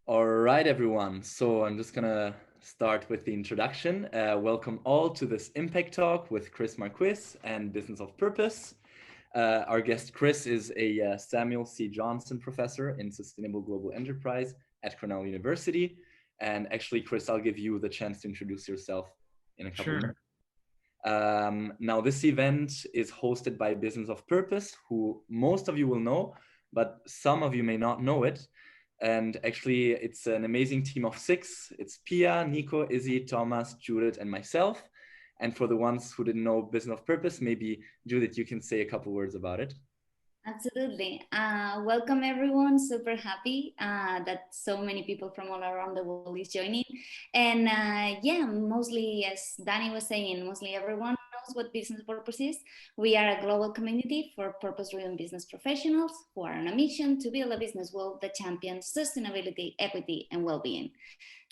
All right, everyone. So I'm just gonna start with the introduction. Welcome all to this Impact Talk with Chris Marquis and Business of Purpose. Our guest Chris is a Samuel C. Johnson Professor in Sustainable Global Enterprise at Cornell University. And actually, Chris, I'll give you the chance to introduce yourself in a couple of minutes. Now, this event is hosted by Business of Purpose, who most of you will know, but some of you may not know it. And actually, it's an amazing team of 6. It's Pia, Nico, Izzy, Thomas, Judith, and myself. And for the ones who didn't know Business of Purpose, maybe Judith, you can say a couple words about it. Absolutely. Welcome everyone. Super happy that so many people from all around the world is joining. And yeah, mostly as Danny was saying, mostly everyone knows what business purpose is. We are a global community for purpose-driven business professionals who are on a mission to build a business world that champions sustainability, equity, and well-being.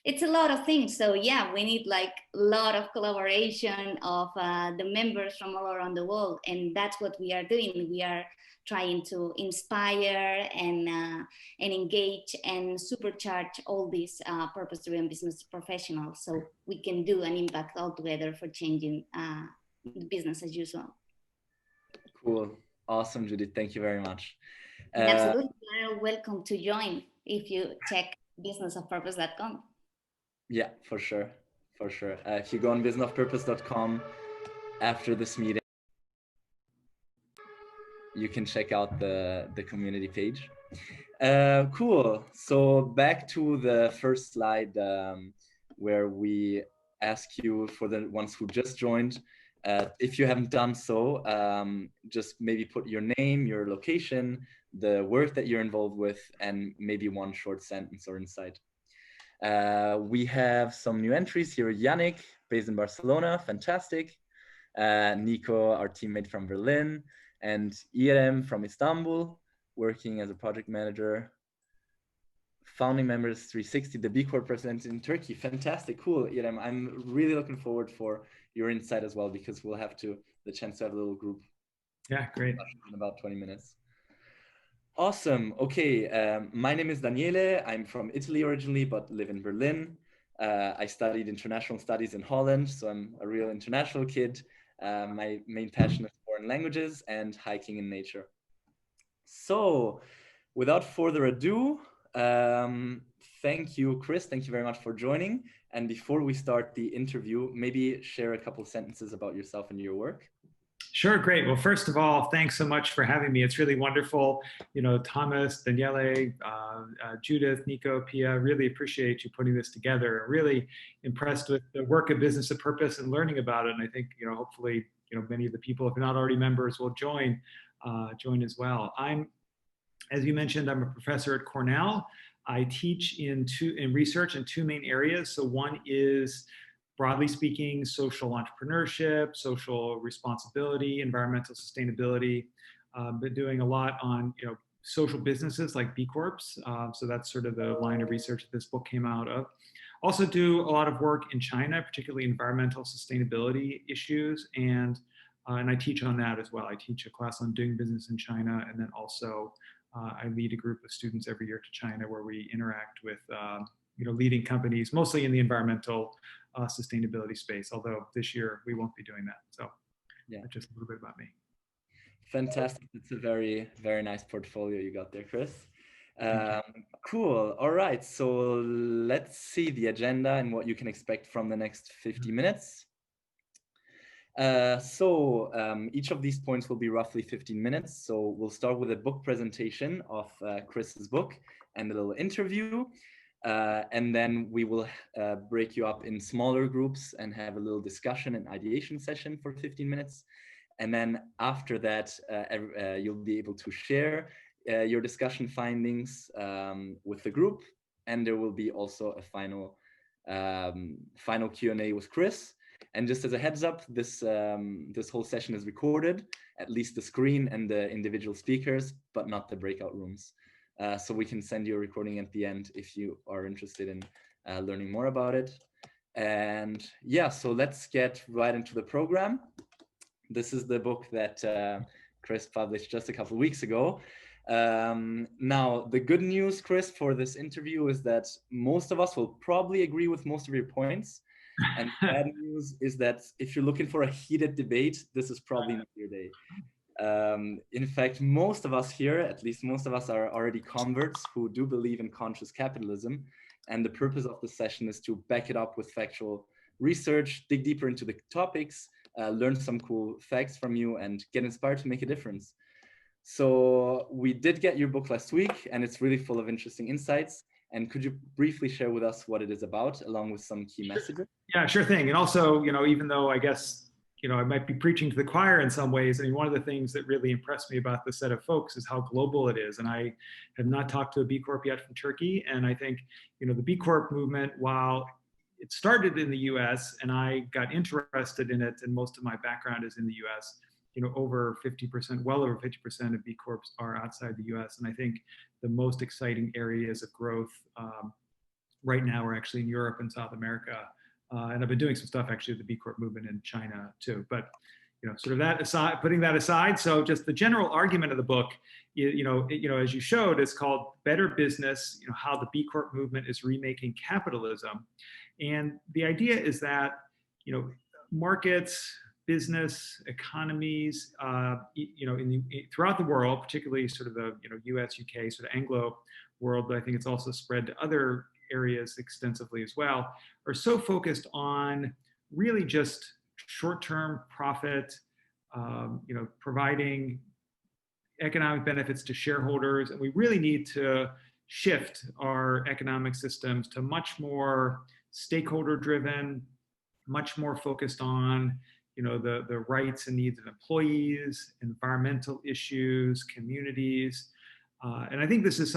It's a lot of things. So yeah, we need like a lot of collaboration of the members from all around the world. And that's what we are doing. We are trying to inspire and engage and supercharge all these purpose-driven business professionals so we can do an impact all together for changing business as usual. Cool. Awesome, Judith. Thank you very much. Absolutely. You're welcome to join if you check businessofpurpose.com. Yeah, for sure. For sure. If you go on businessofpurpose.com after this meeting, you can check out the community page. Cool. So back to the first slide where we ask you, for the ones who just joined, if you haven't done so, just maybe put your name, your location, the work that you're involved with, and maybe one short sentence or insight. We have some new entries here. Yannick, based in Barcelona, fantastic. Nico, our teammate from Berlin, and Irem from Istanbul, working as a project manager. Founding members 360, the B Corp president in Turkey. Fantastic, cool, Irem. I'm really looking forward for your insight as well, because we'll have the chance to have a little group. Yeah, great. In about 20 minutes. Awesome. Okay, my name is Daniele. I'm from Italy originally, but live in Berlin. I studied international studies in Holland, so I'm a real international kid. My main passion is foreign languages and hiking in nature. So, without further ado, thank you, Chris. Thank you very much for joining. And before we start the interview, maybe share a couple sentences about yourself and your work. Sure, great. Well, first of all, thanks so much for having me. It's really wonderful. You know, Thomas, Daniele, Judith, Nico, Pia, really appreciate you putting this together. Really impressed with the work of Business of Purpose and learning about it. And I think, you know, hopefully, you know, many of the people, if they're not already members, will join as well. As you mentioned, I'm a professor at Cornell. I teach in research in 2 main areas. So one is, broadly speaking, social entrepreneurship, social responsibility, environmental sustainability. Been doing a lot on, you know, social businesses like B Corps. So that's sort of the line of research that this book came out of. Also do a lot of work in China, particularly environmental sustainability issues, and I teach on that as well. I teach a class on doing business in China, and then also I lead a group of students every year to China where we interact with you know, leading companies, mostly in the environmental sustainability space, although this year we won't be doing that. So yeah, just a little bit about me. Fantastic. It's a very, very nice portfolio you got there, Chris. Cool. All right. So let's see the agenda and what you can expect from the next 50 minutes. Each of these points will be roughly 15 minutes. So we'll start with a book presentation of Chris's book and a little interview. And then we will break you up in smaller groups and have a little discussion and ideation session for 15 minutes. And then after that, you'll be able to share your discussion findings with the group. And there will be also a final Q&A with Chris. And just as a heads up, this whole session is recorded, at least the screen and the individual speakers, but not the breakout rooms. So we can send you a recording at the end if you are interested in learning more about it. And yeah, so let's get right into the program. This is the book that Chris published just a couple of weeks ago. Now, the good news, Chris, for this interview is that most of us will probably agree with most of your points. And bad news is that if you're looking for a heated debate, this is probably not your day. In fact, most of us here, at least most of us, are already converts who do believe in conscious capitalism. And the purpose of the session is to back it up with factual research, dig deeper into the topics, learn some cool facts from you, and get inspired to make a difference. So we did get your book last week, and it's really full of interesting insights. And could you briefly share with us what it is about, along with some key messages? Yeah, sure thing. And also, even though I guess, I might be preaching to the choir in some ways, I mean, one of the things that really impressed me about this set of folks is how global it is. And I have not talked to a B Corp yet from Turkey. And I think, the B Corp movement, while it started in the US and I got interested in it, and most of my background is in the US, over 50%, well over 50% of B Corps are outside the US. And I think the most exciting areas of growth right now are actually in Europe and South America. And I've been doing some stuff actually with the B Corp movement in China too. But sort of that aside, putting that aside, so just the general argument of the book, as you showed, is called Better Business, how the B Corp movement is remaking capitalism. And the idea is that, markets, business, economies, throughout the world, particularly sort of the US, UK, sort of Anglo world, but I think it's also spread to other areas extensively as well, are so focused on really just short-term profit, providing economic benefits to shareholders, and we really need to shift our economic systems to much more stakeholder-driven, much more focused on the rights and needs of employees, environmental issues, communities. And I think this is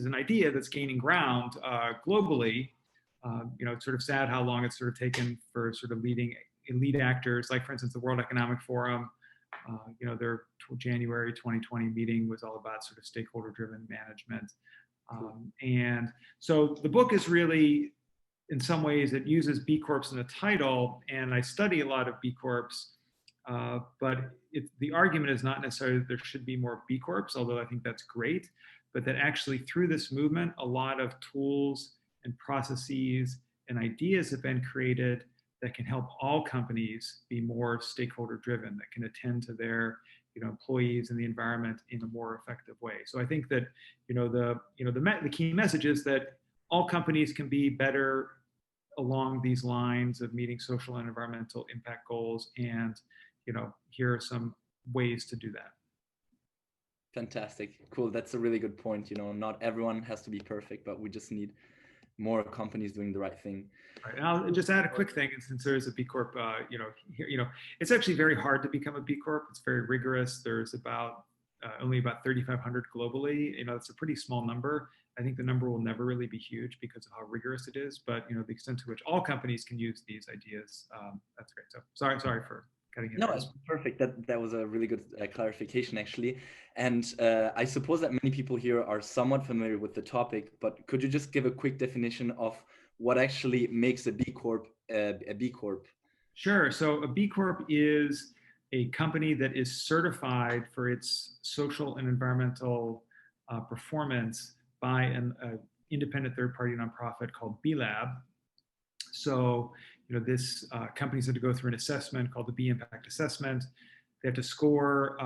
an idea that's gaining ground globally. It's sort of sad how long it's sort of taken for sort of leading elite actors, like for instance, the World Economic Forum, their January 2020 meeting was all about sort of stakeholder-driven management. And so the book is really, in some ways, it uses B Corps in the title, and I study a lot of B Corps, but the argument is not necessarily that there should be more B Corps, although I think that's great, but that actually through this movement, a lot of tools and processes and ideas have been created that can help all companies be more stakeholder driven, that can attend to their employees and the environment in a more effective way. So I think that the key message is that all companies can be better along these lines of meeting social and environmental impact goals, and here are some ways to do that. Fantastic, cool. That's a really good point. Not everyone has to be perfect, but we just need more companies doing the right thing. Right, and I'll just add a quick thing. And since there's a B Corp, it's actually very hard to become a B Corp. It's very rigorous. There's only about 3,500 globally. It's a pretty small number. I think the number will never really be huge because of how rigorous it is. But the extent to which all companies can use these ideas, that's great. So sorry for cutting in. No, it's perfect. That was a really good clarification, actually. And I suppose that many people here are somewhat familiar with the topic, but could you just give a quick definition of what actually makes a B Corp a B Corp? Sure. So a B Corp is a company that is certified for its social and environmental performance by an independent third-party nonprofit called B Lab. So, this companies have to go through an assessment called the B Impact Assessment. They have to score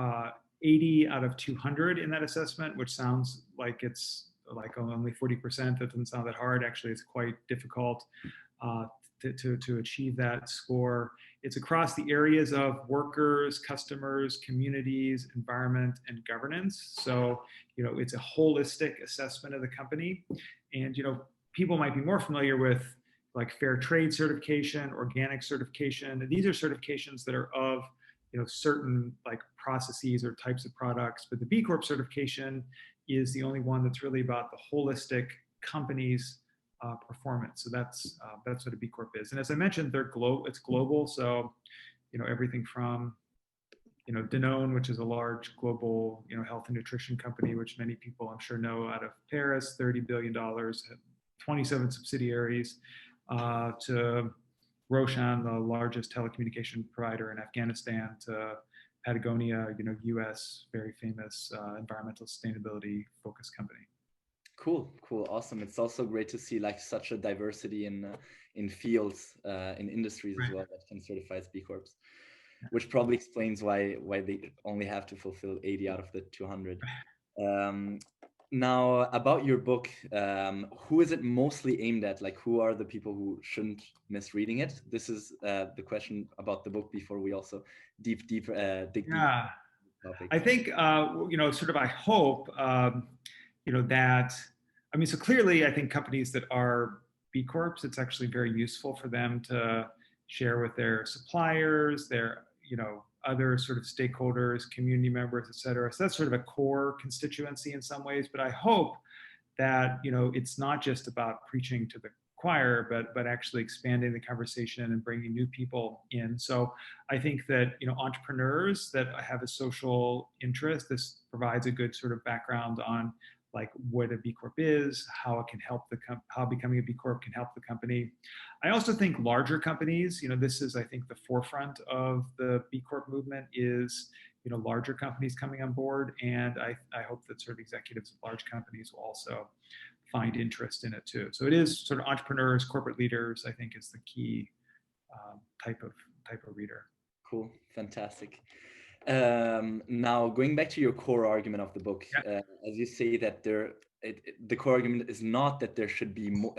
80 out of 200 in that assessment, which sounds like it's like only 40%. That doesn't sound that hard. Actually, it's quite difficult to achieve that score. It's across the areas of workers, customers, communities, environment, and governance. So, it's a holistic assessment of the company. And, people might be more familiar with like fair trade certification, organic certification. And these are certifications that are of, certain like processes or types of products. But the B Corp certification is the only one that's really about the holistic company's performance. So that's what a B Corp is. And as I mentioned, it's global. So, everything from, Danone, which is a large global, health and nutrition company, which many people I'm sure know out of Paris, $30 billion, 27 subsidiaries, to Roshan, the largest telecommunication provider in Afghanistan, to Patagonia, US, very famous environmental sustainability focused company. Cool, cool, awesome. It's also great to see like such a diversity in fields, in industries as well that can certify as B Corps, which probably explains why they only have to fulfill 80 out of the 200. Now, about your book, who is it mostly aimed at? Like, who are the people who shouldn't miss reading it? This is the question about the book before we also dig deep. Topic. I think, sort of, I hope, that, I mean, so clearly, I think companies that are B Corps, it's actually very useful for them to share with their suppliers, their, other sort of stakeholders, community members, et cetera. So that's sort of a core constituency in some ways. But I hope that, it's not just about preaching to the choir, but actually expanding the conversation and bringing new people in. So I think that, entrepreneurs that have a social interest, this provides a good sort of background on like what a B Corp is, how it can help how becoming a B Corp can help the company. I also think larger companies, this is, I think, the forefront of the B Corp movement is, larger companies coming on board. And I hope that sort of executives of large companies will also find interest in it too. So it is sort of entrepreneurs, corporate leaders, I think, is the key type of reader. Cool, fantastic. Now, going back to your core argument of the book, as you say that the core argument is not that there should be more,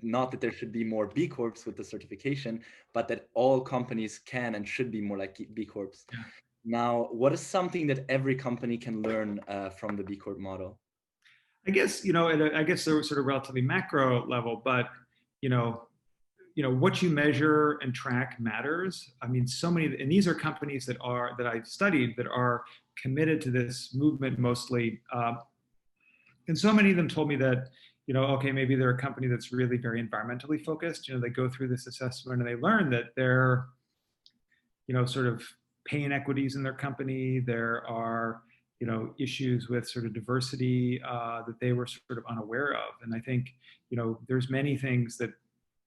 not that there should be more B Corps with the certification, but that all companies can and should be more like B Corps. Yeah. Now, what is something that every company can learn from the B Corp model? I guess, I guess they're sort of relatively macro level, but, what you measure and track matters. I mean, so many, and these are companies that I've studied that are committed to this movement mostly. And so many of them told me that, okay, maybe they're a company that's really very environmentally focused. They go through this assessment and they learn that there, sort of pay inequities in their company. There are, issues with sort of diversity that they were sort of unaware of. And I think, there's many things that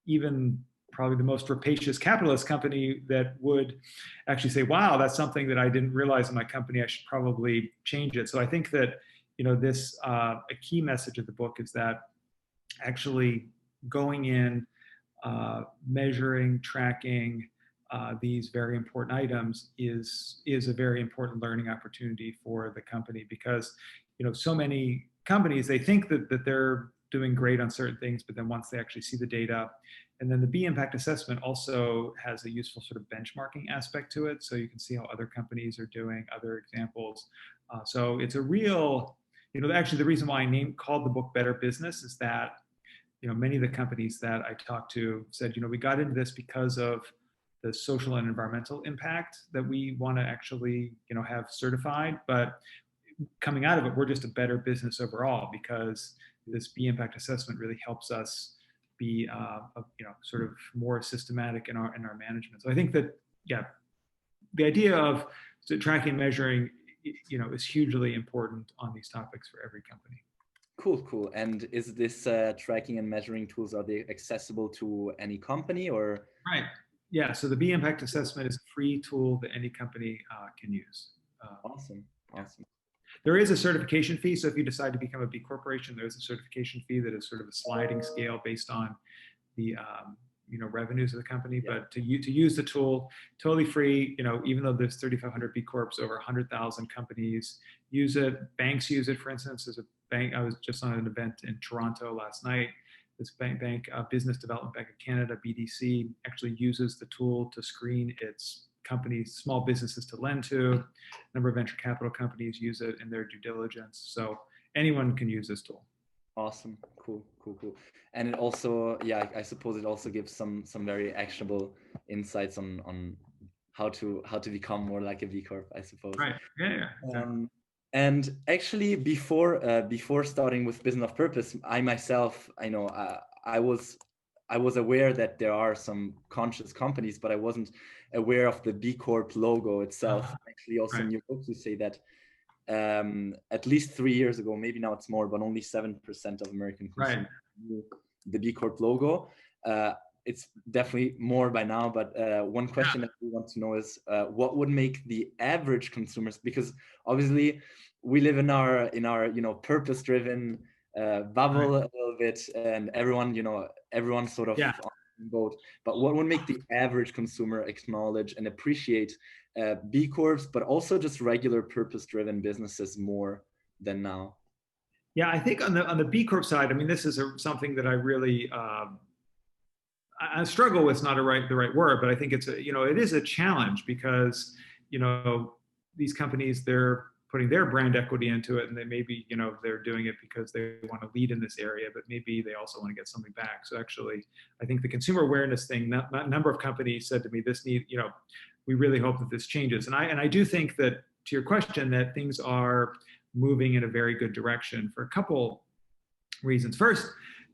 even probably the most rapacious capitalist company that would actually say, wow, that's something that I didn't realize in my company, I should probably change it. So I think that, this, a key message of the book is that actually going in, measuring, tracking these very important items is a very important learning opportunity for the company, because, so many companies, they think that they're doing great on certain things, but then once they actually see the data, and then the B impact assessment also has a useful sort of benchmarking aspect to it. So you can see how other companies are doing, other examples. So it's a real, actually the reason why I called the book Better Business is that, many of the companies that I talked to said, we got into this because of the social and environmental impact that we want to actually, have certified, but coming out of it, we're just a better business overall, because this B impact assessment really helps us be, sort of more systematic in our management. So I think that, the idea of tracking, measuring, is hugely important on these topics for every company. Cool. And is this tracking and measuring tools, are they accessible to any company or? Right. Yeah. So the B impact assessment is a free tool that any company can use. Awesome. There is a certification fee. So if you decide to become a B corporation, there's a certification fee that is sort of a sliding scale based on the revenues of the company. Yeah. But to use the tool, totally free. Even though there's 3,500 B Corps, over 100,000 companies use it. Banks use it, for instance. There's a bank. I was just on an event in Toronto last night. This bank, Business Development Bank of Canada, BDC, actually uses the tool to screen its companies, small businesses to lend to. A number of venture capital companies use it in their due diligence. So anyone can use this tool. Awesome. Cool. And it also, I suppose it also gives some very actionable insights on how to become more like a B Corp, I suppose. Right. Yeah. Exactly. And actually, before starting with Business of Purpose, I myself, I was aware that there are some conscious companies, but I wasn't aware of the B Corp logo itself. Actually, also in your book, you say that at least 3 years ago, maybe now it's more, but only 7% of American consumers knew the B Corp logo. it's definitely more by now, but one question that we want to know is what would make the average consumers, because obviously we live in our purpose-driven bubble a little bit, and everyone sort of on the boat. But what would make the average consumer acknowledge and appreciate B Corps, but also just regular purpose-driven businesses more than now? Yeah, I think on the B Corp side, I mean, this is something that I really I struggle with. Not the right word, but I think it's it is a challenge because these companies, they're putting their brand equity into it, and they maybe they're doing it because they want to lead in this area, but maybe they also want to get something back. So actually, I think the consumer awareness thing, a number of companies said to me, we really hope that this changes, and I do think that, to your question, that things are moving in a very good direction for a couple reasons. First,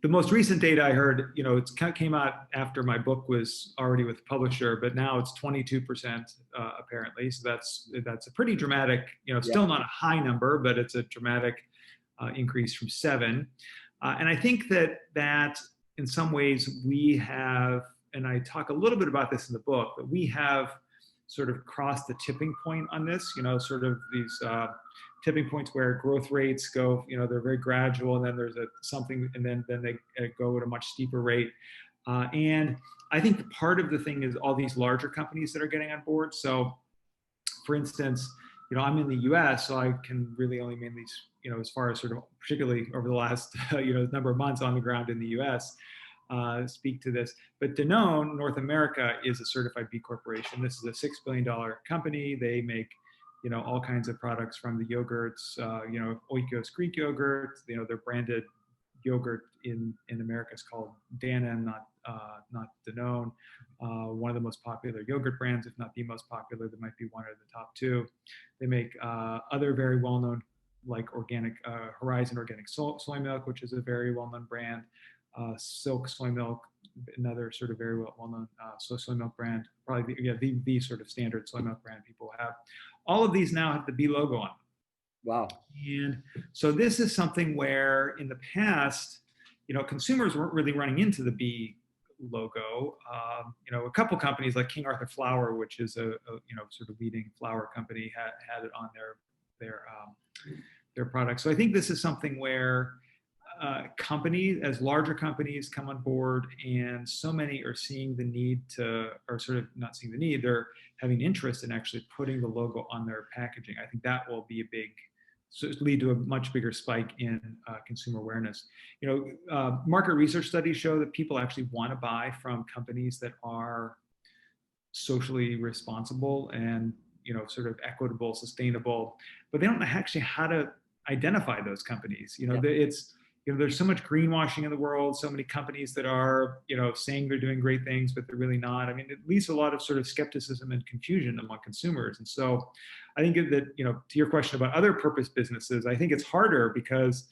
the most recent data I heard, it came out after my book was already with the publisher, but now it's 22% apparently. So that's a pretty dramatic, still not a high number, but it's a dramatic increase from 7. And I think that in some ways we have, and I talk a little bit about this in the book, but we have sort of crossed the tipping point on this, sort of these tipping points where growth rates go, they're very gradual, and then there's something, and then they go at a much steeper rate. And I think part of the thing is all these larger companies that are getting on board. So for instance, I'm in the US, so I can really only mainly, as far as sort of particularly over the last, number of months on the ground in the US, speak to this. But Danone, North America, is a certified B Corporation. This is a $6 billion company. They make all kinds of products, from the yogurts, Oikos Greek yogurt. Their branded yogurt in America is called Dannon, not Danone. One of the most popular yogurt brands, if not the most popular. They might be one of the top 2. They make other very well-known, like organic Horizon organic soy milk, which is a very well-known brand. Silk soy milk, another sort of very well-known soy milk brand, probably the sort of standard soy milk brand people have. All of these now have the B logo on them. Wow. And so this is something where in the past, consumers weren't really running into the B logo. A couple companies like King Arthur Flour, which is a sort of leading flour company, had it on their products. So I think this is something where companies, as larger companies come on board, and so many are seeing the need or sort of not seeing the need, they're having interest in actually putting the logo on their packaging. I think that will be lead to a much bigger spike in consumer awareness. Market research studies show that people actually want to buy from companies that are socially responsible and sort of equitable, sustainable, but they don't actually how to identify those companies. It's there's so much greenwashing in the world, so many companies that are, saying they're doing great things, but they're really not. I mean, it leads to a lot of sort of skepticism and confusion among consumers. And so I think that, to your question about other purpose businesses, I think it's harder because,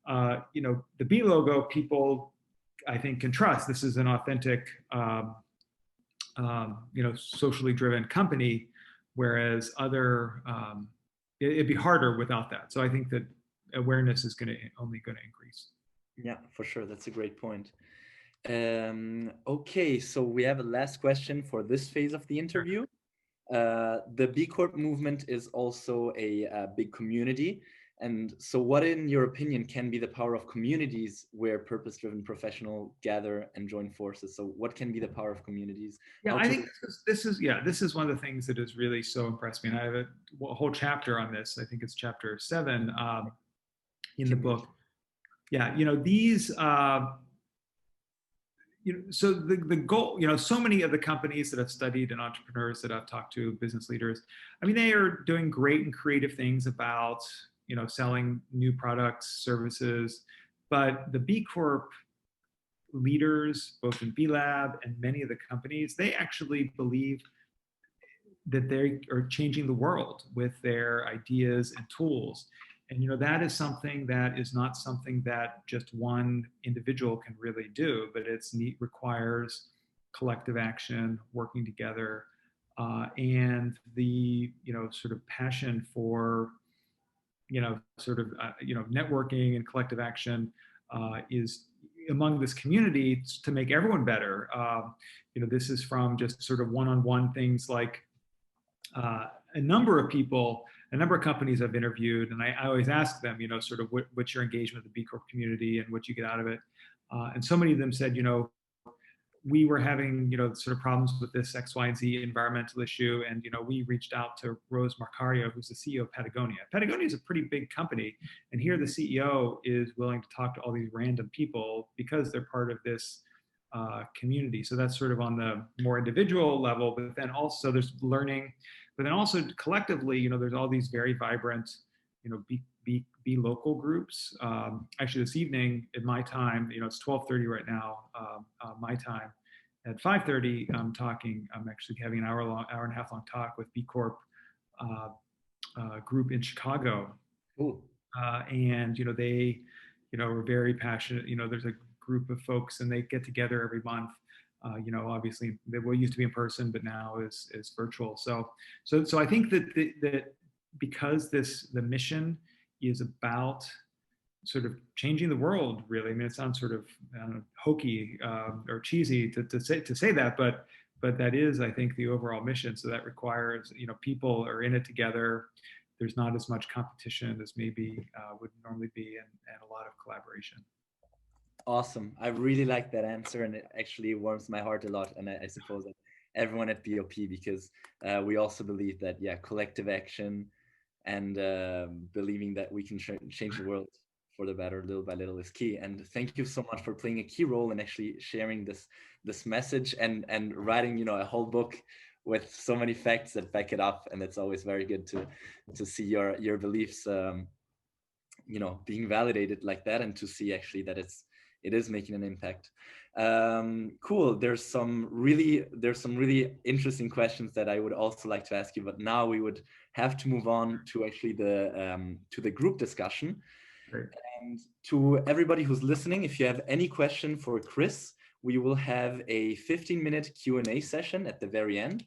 the B logo, people, I think, can trust this is an authentic, socially driven company, whereas other, it'd be harder without that. So I think that awareness is only going to increase. Yeah, for sure. That's a great point. Okay, so we have a last question for this phase of the interview. The B Corp movement is also a big community. And so what, in your opinion, can be the power of communities where purpose-driven professionals gather and join forces? So what can be the power of communities? Yeah, I think this is one of the things that has really so impressed me. And I have a whole chapter on this. I think it's chapter 7 in the book. Yeah, these, so the goal, so many of the companies that I've studied and entrepreneurs that I've talked to, business leaders, I mean, they are doing great and creative things about, selling new products, services, but the B Corp leaders, both in B Lab and many of the companies, they actually believe that they are changing the world with their ideas and tools. And that is something that is not something that just one individual can really do, but requires collective action, working together, and the sort of passion for networking and collective action is among this community to make everyone better. You know, this is from just sort of one-on-one things like a number of people, a number of companies I've interviewed, and I always ask them, you know, sort of what's your engagement with the B Corp community and what you get out of it. And so many of them said, you know, we were having, you know, sort of problems with this X, Y, and Z environmental issue. And, you know, we reached out to Rose Marcario, who's the CEO of Patagonia. Patagonia is a pretty big company. And here the CEO is willing to talk to all these random people because they're part of this community. So that's sort of on the more individual level, but then also there's learning, but then also collectively, you know, there's all these very vibrant, you know, be local groups. Actually, this evening at my time, you know, it's 12:30 right now, my time. At 5:30, I'm actually having an hour and a half long talk with B Corp group in Chicago. Cool. And, you know, they, you know, are very passionate. You know, there's a group of folks and they get together every month. You know, obviously they used to be in person, but now is virtual. So I think that because the mission is about sort of changing the world, really. I mean, it sounds sort of, I don't know, hokey or cheesy to say that, but that is, I think, the overall mission. So that requires, you know, people are in it together. There's not as much competition as maybe would normally be, and a lot of collaboration. Awesome. I really like that answer, and it actually warms my heart a lot. And I suppose that everyone at BOP, because we also believe that, yeah, collective action and believing that we can change the world for the better little by little is key. And thank you so much for playing a key role in actually sharing this message and writing, you know, a whole book with so many facts that back it up. And it's always very good to see your beliefs, you know, being validated like that, and to see actually that it is making an impact. Cool. There's some really interesting questions that I would also like to ask you, but now we would have to move on to actually the group discussion. Great. And to everybody who's listening, if you have any question for Chris, we will have a 15-minute Q&A session at the very end.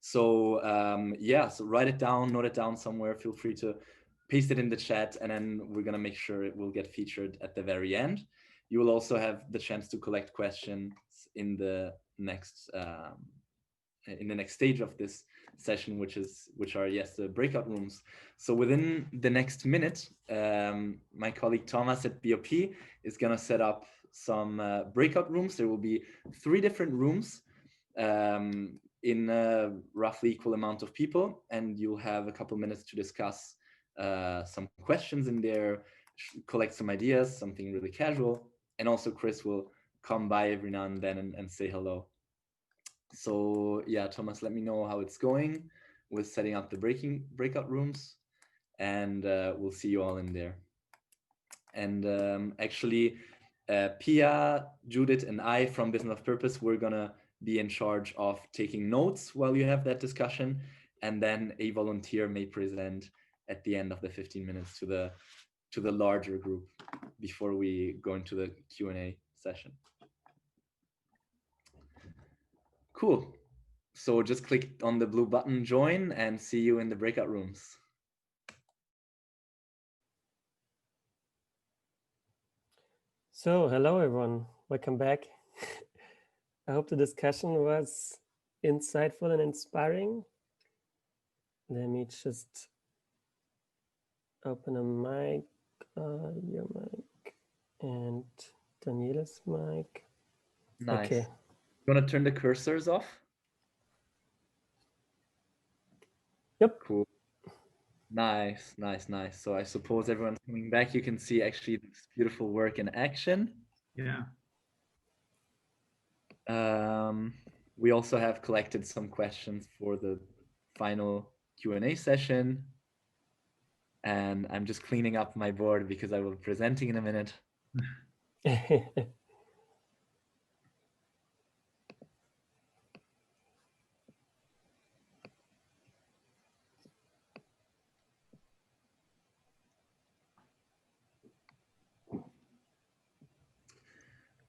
So yeah, so write it down, note it down somewhere. Feel free to paste it in the chat, and then we're gonna make sure it will get featured at the very end. You will also have the chance to collect questions in the next stage of this session, which are yes, the breakout rooms. So within the next minute, my colleague Thomas at BOP is gonna set up some breakout rooms. There will be 3 different rooms in a roughly equal amount of people, and you'll have a couple minutes to discuss some questions in there, collect some ideas, something really casual. And also Chris will come by every now and then and say hello. So yeah, Thomas, let me know how it's going with setting up the breakout rooms, and we'll see you all in there. And actually, Pia, Judith, and I from Business of Purpose, we're gonna be in charge of taking notes while you have that discussion, and then a volunteer may present at the end of the 15 minutes to the larger group before we go into the Q&A session. Cool. So just click on the blue button, join, and see you in the breakout rooms. So hello everyone, welcome back. I hope the discussion was insightful and inspiring. Let me just open a mic, your mic, and Daniela's mic. Nice. Okay. You want to turn the cursors off? Yep. Cool. Nice, nice, nice. So I suppose everyone's coming back. You can see actually this beautiful work in action. Yeah. We also have collected some questions for the final Q&A session. And I'm just cleaning up my board because I will be presenting in a minute.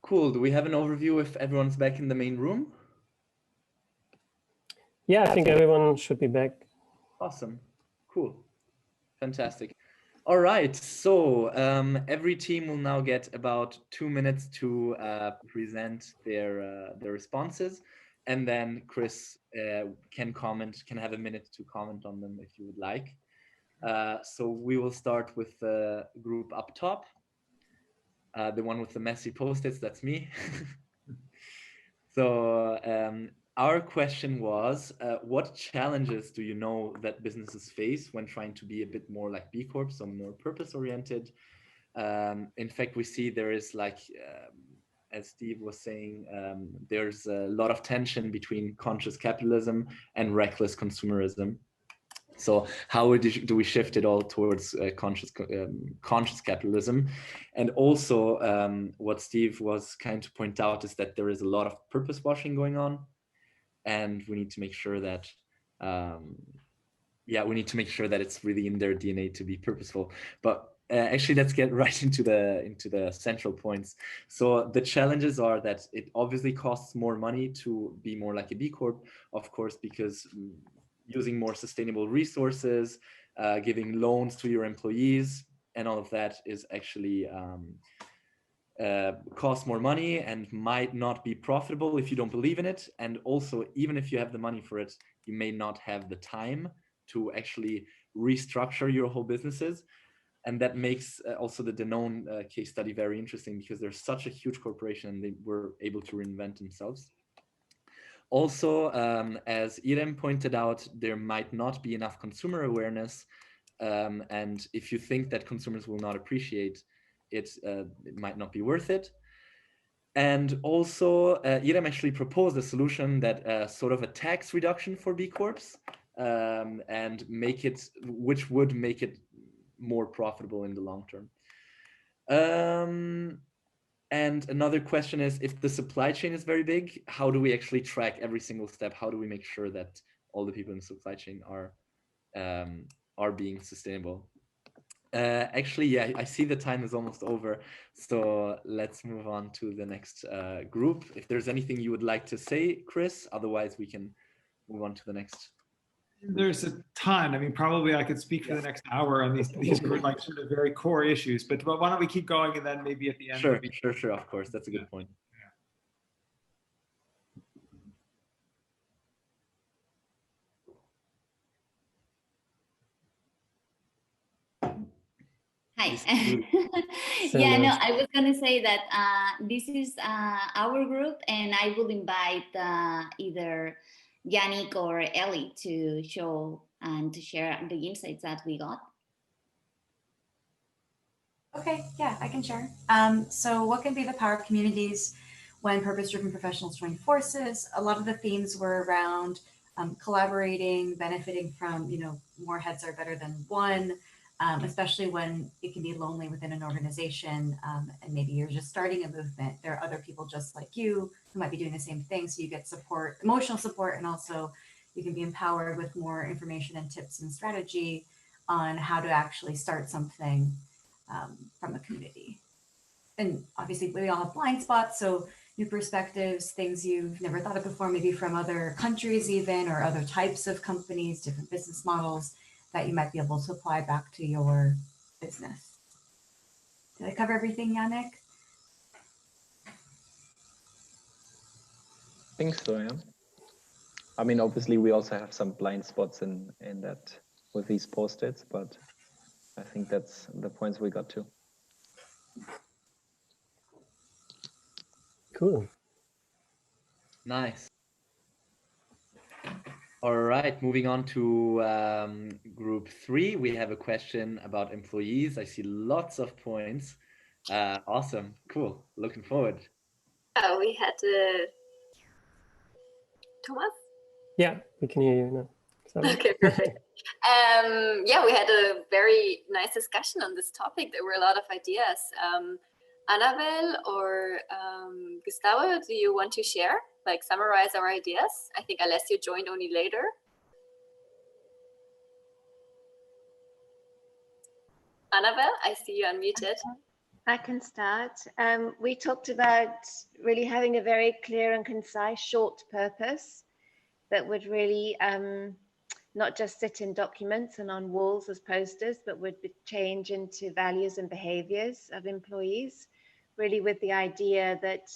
Cool. Do we have an overview if everyone's back in the main room? Yeah, I think everyone should be back. Awesome. Cool. Fantastic. All right, so every team will now get about 2 minutes to present their responses, and then Chris can have a minute to comment on them if you would like. So we will start with the group up top, the one with the messy post-its, that's me. So our question was, what challenges do you know that businesses face when trying to be a bit more like B Corp, so more purpose-oriented? In fact, we see there is as Steve was saying, there's a lot of tension between conscious capitalism and reckless consumerism. So how do we shift it all towards conscious capitalism? And also what Steve was kind to point out is that there is a lot of purpose washing going on, and we need to make sure that we need to make sure that it's really in their DNA to be purposeful. But actually, let's get right into the central points. So the challenges are that it obviously costs more money to be more like a B Corp, of course, because using more sustainable resources, giving loans to your employees, and all of that is actually costs more money and might not be profitable if you don't believe in it. And also, even if you have the money for it, you may not have the time to actually restructure your whole businesses. And that makes also the Danone case study very interesting, because they're such a huge corporation and they were able to reinvent themselves. Also, as Irem pointed out, there might not be enough consumer awareness. And if you think that consumers will not appreciate it, it might not be worth it. And also, Irem actually proposed a solution that sort of a tax reduction for B Corps, and which would make it more profitable in the long term. And another question is, if the supply chain is very big, how do we actually track every single step? How do we make sure that all the people in the supply chain are being sustainable? Actually, yeah, I see the time is almost over. So let's move on to the next group. If there's anything you would like to say, Chris, otherwise we can move on to the next. There's a ton. I mean, probably I could speak for the next hour on these were like sort of very core issues, but why don't we keep going, and then maybe at the end. Sure, of course. That's a good point. Hi. Yeah, no, I was going to say that this is our group, and I will invite either Yannick or Ellie to show and to share the insights that we got. Okay, yeah, I can share. So what can be the power of communities when purpose-driven professionals join forces? A lot of the themes were around collaborating, benefiting from, more heads are better than one, especially when it can be lonely within an organization, and maybe you're just starting a movement. There are other people just like you who might be doing the same thing, so you get support, emotional support, and also you can be empowered with more information and tips and strategy on how to actually start something from the community. And obviously we all have blind spots, so new perspectives, things you've never thought of before, maybe from other countries even, or other types of companies, different business models that you might be able to apply back to your business. Did I cover everything, Yannick? I think so, yeah. I mean, obviously we also have some blind spots in that with these post-its, but I think that's the points we got to. Cool. Nice. All right, moving on to group 3. We have a question about employees. I see lots of points. Awesome, cool, looking forward. We had Thomas? Yeah, we can hear you now. Sorry. Okay, perfect. Yeah, we had a very nice discussion on this topic. There were a lot of ideas. Annabelle or Gustavo, do you want to share, like summarize our ideas? I think Alessio joined only later. Annabelle, I see you unmuted. I can start. We talked about really having a very clear and concise short purpose that would really not just sit in documents and on walls as posters, but would change into values and behaviors of employees, really with the idea that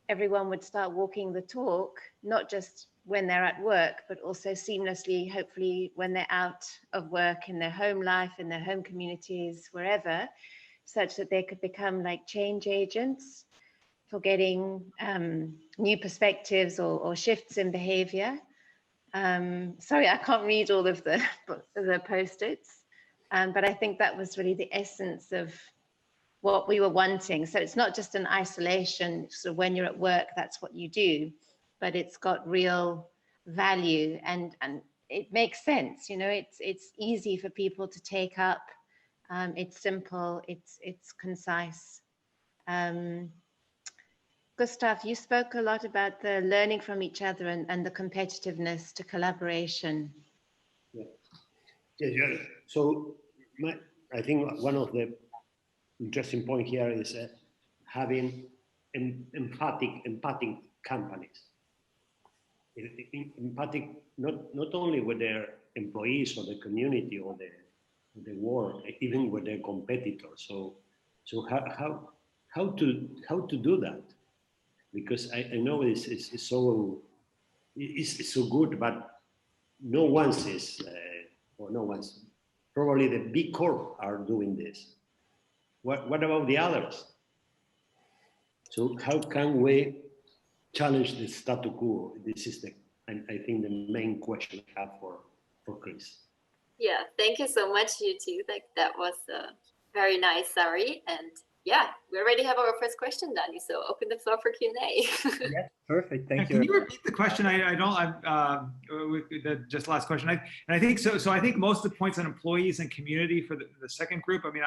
everyone would start walking the talk, not just when they're at work, but also seamlessly, hopefully, when they're out of work in their home life, in their home communities, wherever, such that they could become like change agents for getting new perspectives or shifts in behavior. Sorry, I can't read all of the post-its, but I think that was really the essence of what we were wanting. So it's not just an isolation, so when you're at work, that's what you do, but it's got real value and it makes sense. You know, it's easy for people to take up. It's simple, it's concise. Gustav, you spoke a lot about the learning from each other and the competitiveness to collaboration. Yeah. So I think one of the interesting point here is having empathic companies. Empathic not only with their employees or the community or the world, even with their competitors. So how to do that? Because I know it's so good, but no one says, or no one's, probably the big corp are doing this. What about the others? So how can we challenge the status quo? This is I think the main question I have for Chris. Yeah, thank you so much, you two. Like that was a very nice summary, and yeah, we already have our first question, Danny. So open the floor for Q&A. Yeah, perfect. Thank you. Can you repeat the question? Just last question. I think so. So I think most of the points on employees and community for the second group. I mean,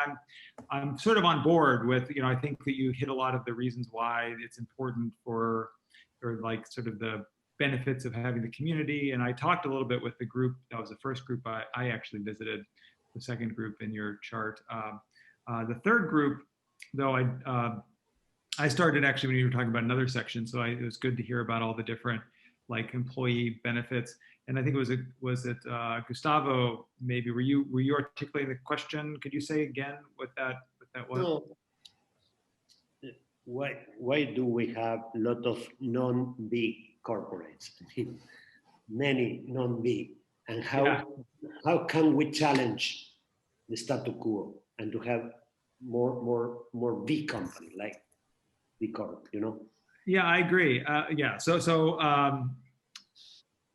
I'm sort of on board with. You know, I think that you hit a lot of the reasons why it's important or like sort of the benefits of having the community. And I talked a little bit with the group. That was the first group I actually visited. The second group in your chart. The third group, though, I started actually when you were talking about another section, so it was good to hear about all the different like employee benefits. And I think was it Gustavo? Maybe were you articulating the question? Could you say again what that was? No. Why do we have a lot of non-big corporates? Many non-big, and how can we challenge the status quo and to have more big company like big corp, you know? Yeah, I agree. Yeah, so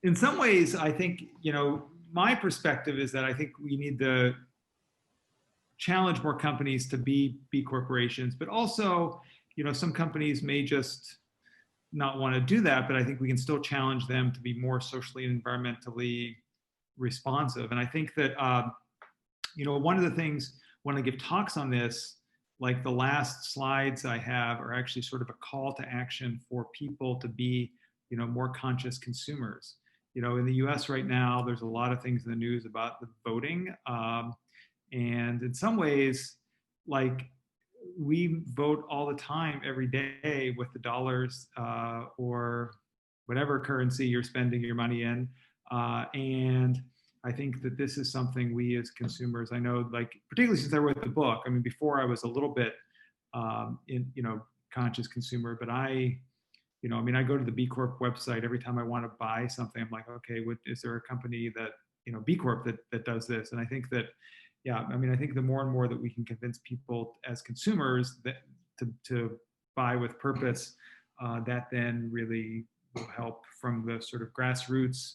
in some ways, I think, you know, my perspective is that I think we need to challenge more companies to be B corporations, but also, you know, some companies may just not want to do that, but I think we can still challenge them to be more socially and environmentally responsive. And I think that, you know, one of the things when I give talks on this, like the last slides I have are actually sort of a call to action for people to be, you know, more conscious consumers. You know, in the US right now, there's a lot of things in the news about the voting. And in some ways, like we vote all the time, every day with the dollars or whatever currency you're spending your money in. And I think that this is something we as consumers, I know, like, particularly since I wrote the book, I mean, before I was a little bit conscious consumer, but I go to the B Corp website every time I want to buy something. I'm like, okay, is there a company that, you know, B Corp that does this? And I think that, yeah, I mean, I think the more and more that we can convince people as consumers that to buy with purpose, that then really will help from the sort of grassroots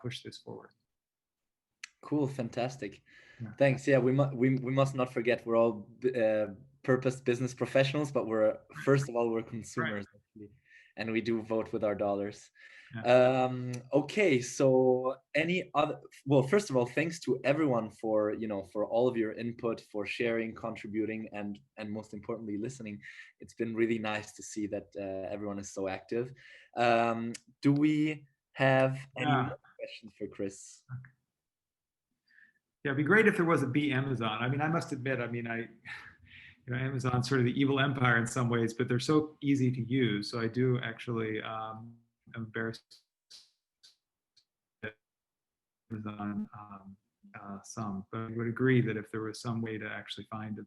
push this forward. Cool, fantastic. Yeah. Thanks. Yeah, we must not forget we're all purpose business professionals, but first of all we're consumers, right, actually, and we do vote with our dollars. Yeah. Okay, so first of all, thanks to everyone for all of your input, for sharing, contributing, and most importantly listening. It's been really nice to see that everyone is so active. Do we have any more questions for Chris? Okay. Yeah, it'd be great if there was a B Amazon. I mean, I must admit, I mean, Amazon's sort of the evil empire in some ways, but they're so easy to use. So I do actually, I'm embarrassed. on some, but I would agree that if there was some way to actually find a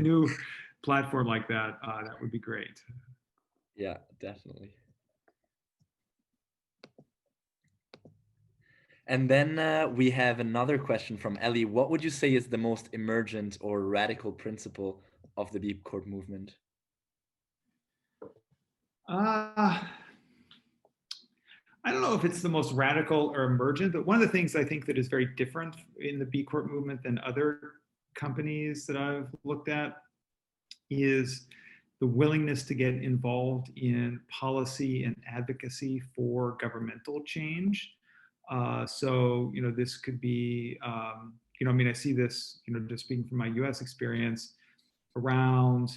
new platform like that, that would be great. Yeah, definitely. And then we have another question from Ellie. What would you say is the most emergent or radical principle of the B Corp movement? I don't know if it's the most radical or emergent, but one of the things I think that is very different in the B Corp movement than other companies that I've looked at is the willingness to get involved in policy and advocacy for governmental change. So, this could be, I see this, just speaking from my US experience around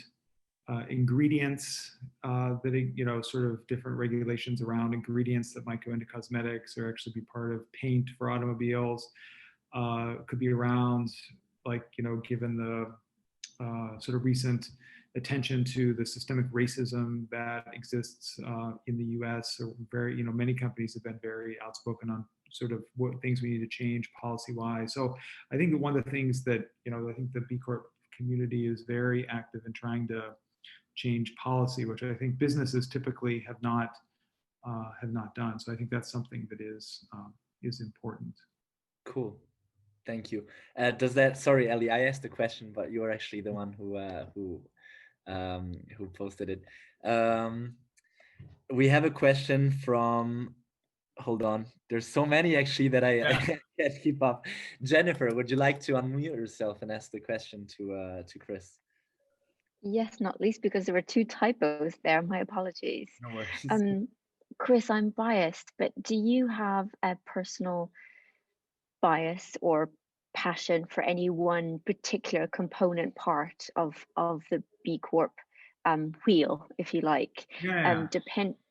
ingredients that, sort of different regulations around ingredients that might go into cosmetics or actually be part of paint for automobiles. Could be around, like, given the sort of recent attention to the systemic racism that exists in the US, or many companies have been very outspoken on sort of what things we need to change policy-wise. So I think that one of the things that, I think the B Corp community is very active in trying to change policy, which I think businesses typically have not done. So I think that's something that is important. Cool. Thank you. Sorry, Ellie, I asked the question, but you're actually the one who posted it. We have a question from, hold on, there's so many actually that I can't keep up. Jennifer, would you like to unmute yourself and ask the question to Chris? Yes, not least because there were 2 typos there. My apologies. No worries. Chris, I'm biased, but do you have a personal bias or passion for any one particular component part of the B Corp wheel, if you like?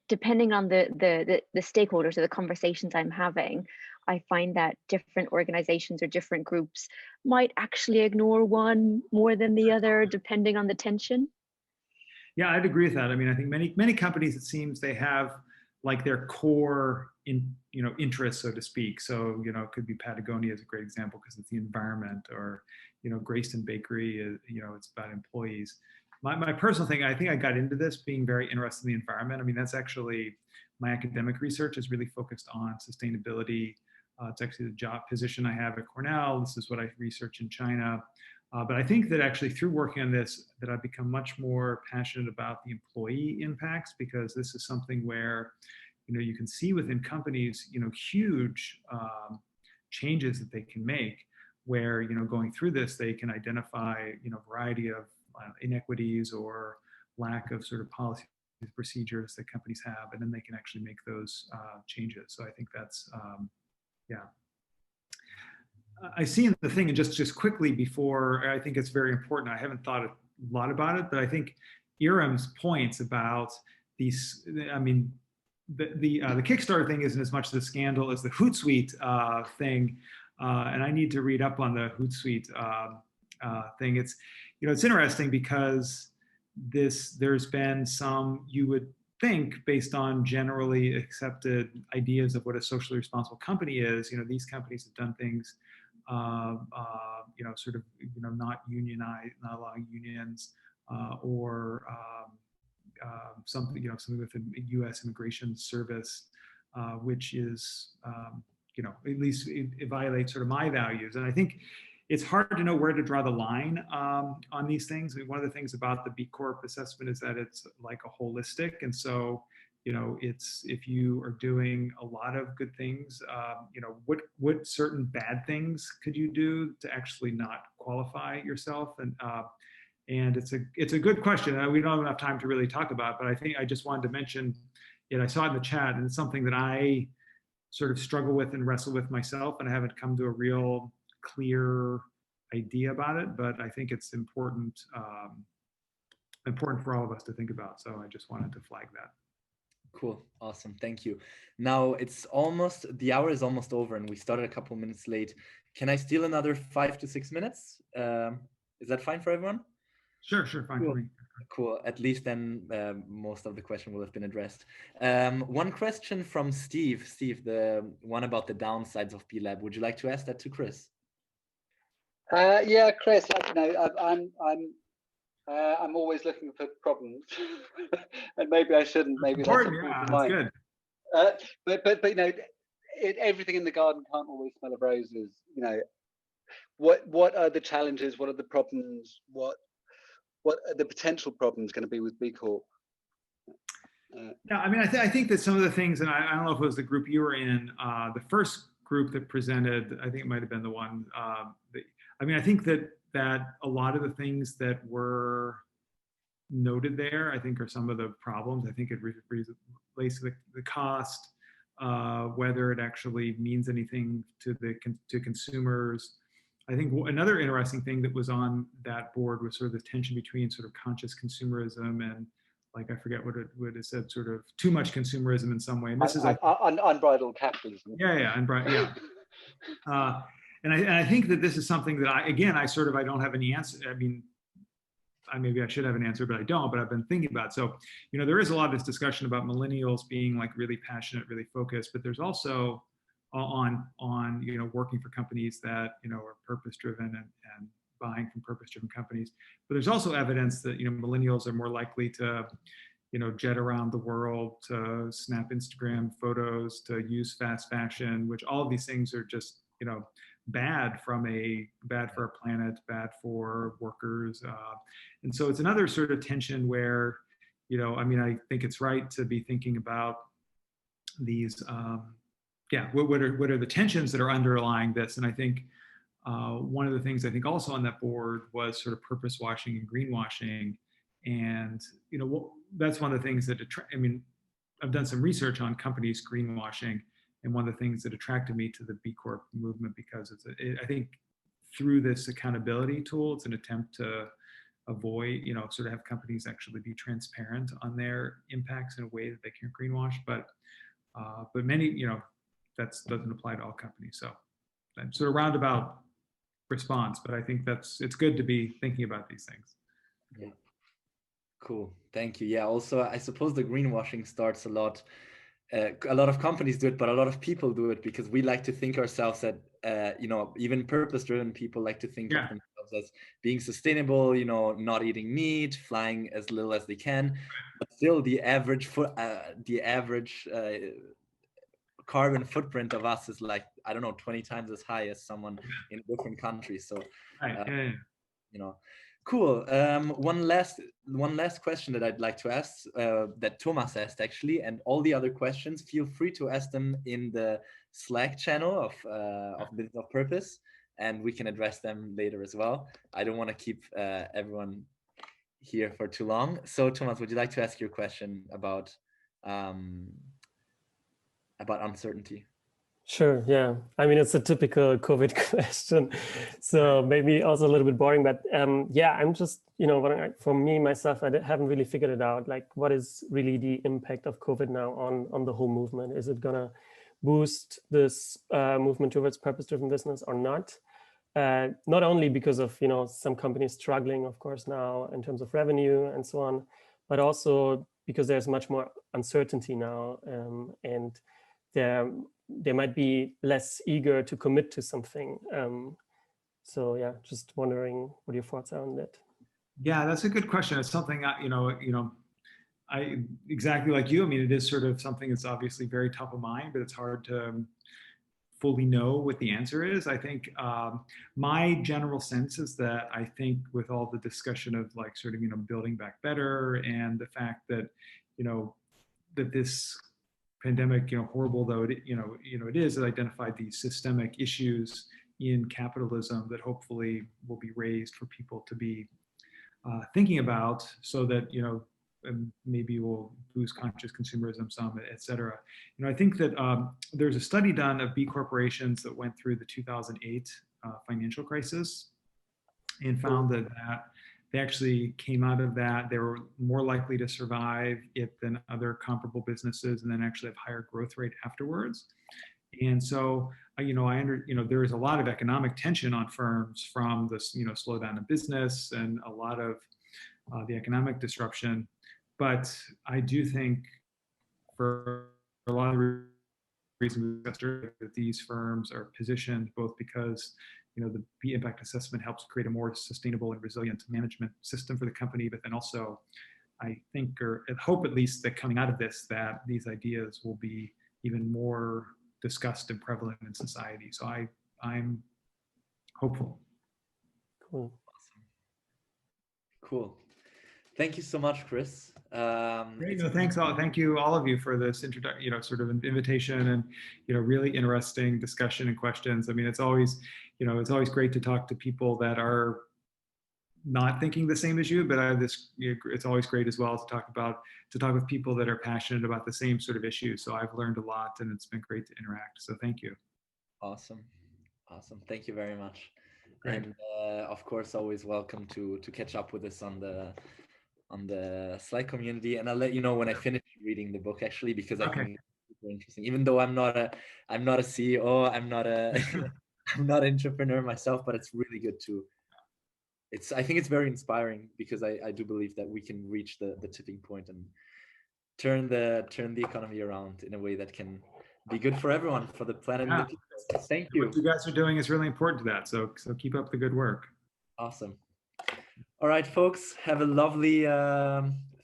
Depending on the stakeholders or the conversations I'm having, I find that different organizations or different groups might actually ignore one more than the other, depending on the tension. Yeah, I'd agree with that. I mean, I think many companies, it seems, they have like their core interests, so to speak. So, it could be Patagonia is a great example because it's the environment, or, Grayston Bakery is, it's about employees. My personal thing, I think I got into this being very interested in the environment. I mean, that's actually my academic research is really focused on sustainability. It's actually the job position I have at Cornell. This is what I research in China. But I think that actually through working on this, that I've become much more passionate about the employee impacts, because this is something where, you can see within companies, huge changes that they can make, where, going through this, they can identify, a variety of inequities or lack of sort of policy procedures that companies have, and then they can actually make those changes. So I think that's, I see in the thing, and just quickly before, I think it's very important. I haven't thought a lot about it, but I think Iram's points about these, I mean, the Kickstarter thing isn't as much the scandal as the Hootsuite thing, and I need to read up on the Hootsuite thing. It's, it's interesting because there's been some, you would think, based on generally accepted ideas of what a socially responsible company is, these companies have done things, sort of, not unionize, not allowing unions, or something, something with the U.S. Immigration Service, which is, at least it violates sort of my values. And I think it's hard to know where to draw the line on these things. I mean, one of the things about the B Corp assessment is that it's like a holistic. And so, it's, if you are doing a lot of good things, what certain bad things could you do to actually not qualify yourself? And it's a good question. We don't have enough time to really talk about, but I think I just wanted to mention it. I saw it in the chat, and it's something that I sort of struggle with and wrestle with myself, and I haven't come to a real clear idea about it, but I think it's important for all of us to think about. So I just wanted to flag that. Cool. Awesome. Thank you. Now the hour is almost over, and we started a couple minutes late. Can I steal another 5 to 6 minutes? Is that fine for everyone? Sure, fine for me. Cool. At least then most of the question will have been addressed. One question from Steve. Steve, the one about the downsides of B-Lab. Would you like to ask that to Chris? Yeah, Chris. I'm always looking for problems, and maybe I shouldn't. Maybe that's good. But everything in the garden can't always smell of roses. What are the challenges? What are the problems? What are the potential problems going to be with B Corp? Yeah, I mean, I think that some of the things, and I don't know if it was the group you were in, the first group that presented, I think it might have been the one. I mean, I think that a lot of the things that were noted there, I think, are some of the problems. I think it relates to the cost, whether it actually means anything to consumers. I think another interesting thing that was on that board was sort of the tension between sort of conscious consumerism and, like, I forget what it said, sort of too much consumerism in some way. And this is like unbridled capitalism. Yeah. And I think that this is something that I don't have any answer. I mean, maybe I should have an answer, but I don't. But I've been thinking about it. So, there is a lot of this discussion about millennials being like really passionate, really focused. But there's also on working for companies that are purpose-driven and buying from purpose-driven companies. But there's also evidence that millennials are more likely to jet around the world, to snap Instagram photos, to use fast fashion, which all of these things are just bad for our planet, bad for workers, and so it's another sort of tension where I think it's right to be thinking about these what are the tensions that are underlying this. And I think one of the things I think also on that board was sort of purpose washing and greenwashing, and that's one of the things that I've done some research on companies greenwashing. And one of the things that attracted me to the B Corp movement, because I think through this accountability tool, it's an attempt to avoid, sort of have companies actually be transparent on their impacts in a way that they can greenwash. But many, that doesn't apply to all companies. So I'm sort of roundabout response, but I think it's good to be thinking about these things. Yeah. Cool. Thank you. Yeah. Also, I suppose the greenwashing starts a lot of companies do it, but a lot of people do it because we like to think ourselves that, even purpose-driven people like to think of themselves as being sustainable, not eating meat, flying as little as they can. But still, the average carbon footprint of us is like, I don't know, 20 times as high as someone in a different country. So, Cool. One last question that I'd like to ask, that Thomas asked actually, and all the other questions, feel free to ask them in the Slack channel of Business of Purpose, and we can address them later as well. I don't want to keep everyone here for too long. So Thomas, would you like to ask your question about uncertainty? Sure, yeah. I mean, it's a typical COVID question, so maybe also a little bit boring, but yeah, I'm just, for me, myself, I haven't really figured it out. Like, what is really the impact of COVID now on the whole movement? Is it gonna boost this movement towards purpose-driven business or not? Not only because of, some companies struggling, of course, now in terms of revenue and so on, but also because there's much more uncertainty now, and they might be less eager to commit to something. So yeah, just wondering what your thoughts are on that. Yeah, that's a good question. It's something I exactly like you. I mean, it is sort of something that's obviously very top of mind, but it's hard to fully know what the answer is. I think my general sense is that I think with all the discussion of like sort of building back better, and the fact that that this pandemic, horrible though it is, it identified these systemic issues in capitalism that hopefully will be raised for people to be thinking about, so that maybe will boost conscious consumerism some, et cetera. I think that there's a study done of B corporations that went through the 2008 financial crisis, and found that they actually came out of that. They were more likely to survive it than other comparable businesses, and then actually have higher growth rate afterwards. And so, there is a lot of economic tension on firms from this, slowdown in business, and a lot of the economic disruption. But I do think for a lot of reasons we discussed earlier, that these firms are positioned both because the B impact assessment helps create a more sustainable and resilient management system for the company, but then also I think, or hope at least, that coming out of this, that these ideas will be even more discussed and prevalent in society. So I'm hopeful. Cool. Awesome. Cool. Thank you so much, Chris. Great. No, thanks all. Thank you all of you for this sort of an invitation and really interesting discussion and questions. I mean, it's always great to talk to people that are not thinking the same as you, but it's always great as well to talk with people that are passionate about the same sort of issues. So I've learned a lot, and it's been great to interact. So thank you. Awesome. Thank you very much. Great. And of course, always welcome to catch up with us on the Slack community. And I'll let you know when I finish reading the book, actually, because I think it's super interesting. Even though I'm not a CEO, I'm not I'm not an entrepreneur myself, but it's really good to. I think it's very inspiring, because I do believe that we can reach the tipping point and turn the economy around in a way that can be good for everyone, for the planet and the people. Thank you. What you guys are doing is really important to that. So keep up the good work. Awesome. All right, folks, have a lovely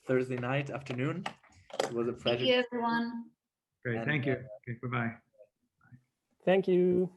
Thursday night, afternoon. It was a pleasure. Thank you, everyone. Great. Thank you. Okay, bye-bye. Thank you.